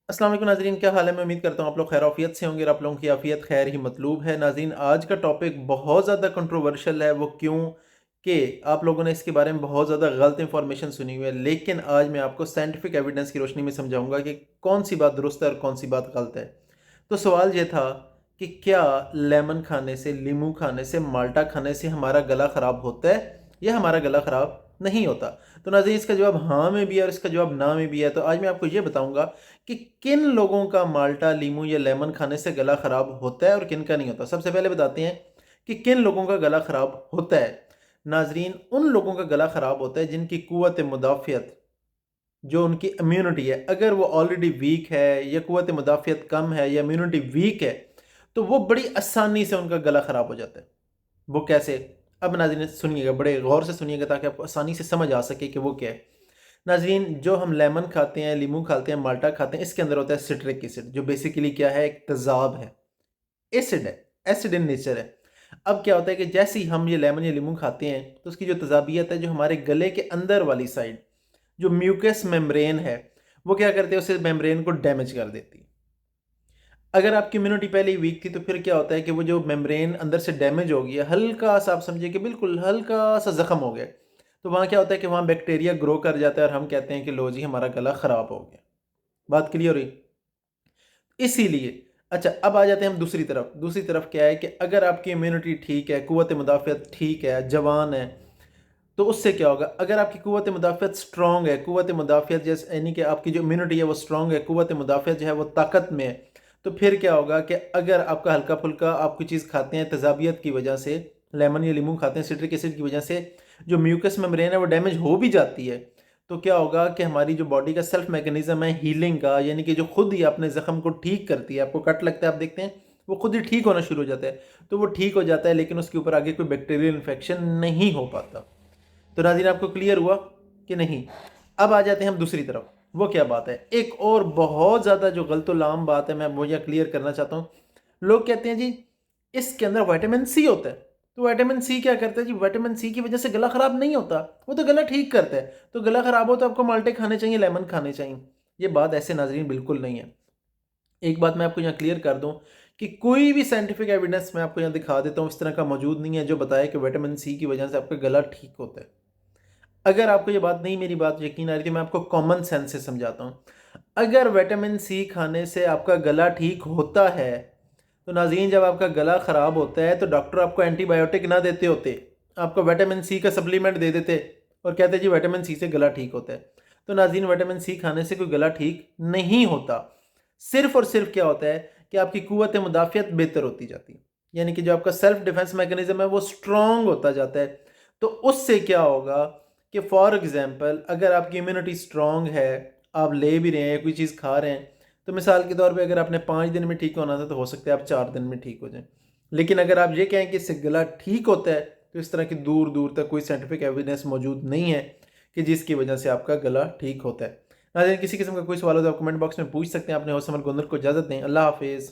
अस्सलाम वालेकुम नाज़रीन, क्या हाल है। मैं उम्मीद करता हूँ आप लोग खैर आफियत से होंगे और आप लोगों की आफियत खैर ही मतलूब है। नाज़रीन, आज का टॉपिक बहुत ज़्यादा कंट्रोवर्शियल है। वो क्यों कि आप लोगों ने इसके बारे में बहुत ज़्यादा गलत इंफॉर्मेशन सुनी हुई है, लेकिन आज मैं आपको साइंटिफिक एविडेंस की रोशनी में समझाऊंगा कि कौन सी बात दुरुस्त है और कौन सी बात गलत है। तो सवाल ये था कि क्या लेमन खाने से, लीमू खाने से, माल्टा खाने से हमारा गला ख़राब होता है या हमारा गला ख़राब नहीं होता। तो नाज़रीन, इसका जवाब हाँ में भी है और इसका जवाब ना में भी है। तो आज मैं आपको ये बताऊंगा कि किन लोगों का माल्टा, लीमू या लेमन खाने से गला ख़राब होता है और किन का नहीं होता। सबसे पहले बताते हैं कि किन लोगों का गला ख़राब होता है। नाज़रीन, उन लोगों का गला ख़राब होता है जिनकी क़ुव्वत मुदाफ़ियत, जो उनकी इम्यूनिटी है, अगर वो ऑलरेडी वीक है या क़ुव्वत मुदाफ़ियत कम है या इम्यूनिटी वीक है, तो वो बड़ी आसानी से उनका गला ख़राब हो जाता है। वो कैसे? अब नाज़रीन सुनिएगा, बड़े गौर से सुनिएगा ताकि आपको आसानी से समझ आ सके कि वो क्या है। नाज़रीन, जो हम लेमन खाते हैं, लीमू खाते हैं, माल्टा खाते हैं, इसके अंदर होता है सिट्रिक एसिड, जो बेसिकली क्या है, एक तेज़ाब है, एसिड है, एसिड इन नेचर है। अब क्या होता है कि जैसे ही हम ये लेमन या लीमू खाते हैं तो उसकी जो तेज़ाबियत है, जो हमारे गले के अंदर वाली साइड, जो म्यूकस मेम्ब्रेन है, वो क्या करते हैं, उस मेम्ब्रेन को डैमेज कर देती है। अगर आपकी इम्यूनिटी पहले ही वीक थी तो फिर क्या होता है कि वो जो मेम्ब्रेन अंदर से डैमेज हो गया, हल्का सा, आप समझिए कि बिल्कुल हल्का सा जख्म हो गया, तो वहाँ क्या होता है कि वहाँ बैक्टीरिया ग्रो कर जाता है और हम कहते हैं कि लो जी, हमारा गला ख़राब हो गया। बात क्लियर हुई? इसीलिए अच्छा, अब आ जाते हैं हम दूसरी तरफ। दूसरी तरफ क्या है कि अगर आपकी इम्यूनिटी ठीक है, क़ुव्वत मुदाफ़ियत ठीक है, जवान है, तो उससे क्या होगा, अगर आपकी क़ुव्वत मुदाफ़ियत स्ट्रॉन्ग है, क़ुव्वत मुदाफ़ियत जैसे यानी कि आपकी जो इम्यूनिटी है वो स्ट्रॉन्ग है, क़ुव्वत मुदाफ़ियत जो है वो ताकत में है, तो फिर क्या होगा कि अगर आपका हल्का फुल्का आप कोई चीज़ खाते हैं तेज़ाबियत की वजह से, लेमन या लीमू खाते हैं सिट्रिक एसिड की वजह से, जो म्यूकस मेम्ब्रेन है वो डैमेज हो भी जाती है, तो क्या होगा कि हमारी जो बॉडी का सेल्फ मैकेनिज्म है हीलिंग का, यानी कि जो खुद ही अपने ज़ख्म को ठीक करती है, आपको कट लगता है, आप देखते हैं वो खुद ही ठीक होना शुरू हो जाता है, तो वो ठीक हो जाता है, लेकिन उसके ऊपर आगे कोई बैक्टीरियल इन्फेक्शन नहीं हो पाता। तो नाज़रीन, आपको क्लियर हुआ कि नहीं? अब आ जाते हैं हम दूसरी तरफ। वो क्या बात है, एक और बहुत ज़्यादा जो गलतुल्लाम बात है, मैं वो यह क्लियर करना चाहता हूँ। लोग कहते हैं जी इसके अंदर विटामिन सी होता है, तो विटामिन सी क्या करता है जी, विटामिन सी की वजह से गला ख़राब नहीं होता, वो तो गला ठीक करता है। तो गला ख़राब हो तो आपको माल्टे खाने चाहिए, लेमन खाने चाहिए। ये बात ऐसे नाज़रीन बिल्कुल नहीं है। एक बात मैं आपको यहाँ क्लियर कर दूँ कि कोई भी साइंटिफिक एविडेंस मैं आपको यहाँ दिखा देता हूँ इस तरह का मौजूद नहीं है जो बताए कि विटामिन सी की वजह से आपका गला ठीक होता है। अगर आपको ये बात नहीं, मेरी बात यकीन आ रही थी, मैं आपको कॉमन सेंस से समझाता हूँ। अगर विटामिन सी खाने से आपका गला ठीक होता है, तो नाज़रीन जब आपका गला ख़राब होता है तो डॉक्टर आपको एंटीबायोटिक ना देते होते, आपको विटामिन सी का सप्लीमेंट दे देते और कहते जी विटामिन सी से गला ठीक होता है। तो नाज़रीन, विटामिन सी खाने से कोई गला ठीक नहीं होता। सिर्फ़ और सिर्फ़ क्या होता है कि आपकी क़ुव्वत मुदाफ़ियत बेहतर होती जाती है, यानी कि जो आपका सेल्फ डिफेंस मैकेनिज़्म है वो स्ट्रॉन्ग होता जाता है। तो उससे क्या होगा कि फॉर एग्ज़ाम्पल अगर आपकी इम्यूनिटी स्ट्रॉन्ग है, आप ले भी रहे हैं, कोई चीज़ खा रहे हैं, तो मिसाल के तौर पे अगर आपने 5 दिन में ठीक होना था तो हो सकता है आप 4 दिन में ठीक हो जाएँ। लेकिन अगर आप ये कहें कि इससे गला ठीक होता है, तो इस तरह की दूर दूर तक कोई साइंटिफिक एविडेंस मौजूद नहीं है कि जिसकी वजह से आपका गला ठीक होता है। नाज़रीन, किसी किस्म का कोई सवाल हो तो आप कमेंट बॉक्स में पूछ सकते हैं। अपने होस्ट समर गोंदर को इजाज़त दें। अल्लाह हाफिज़।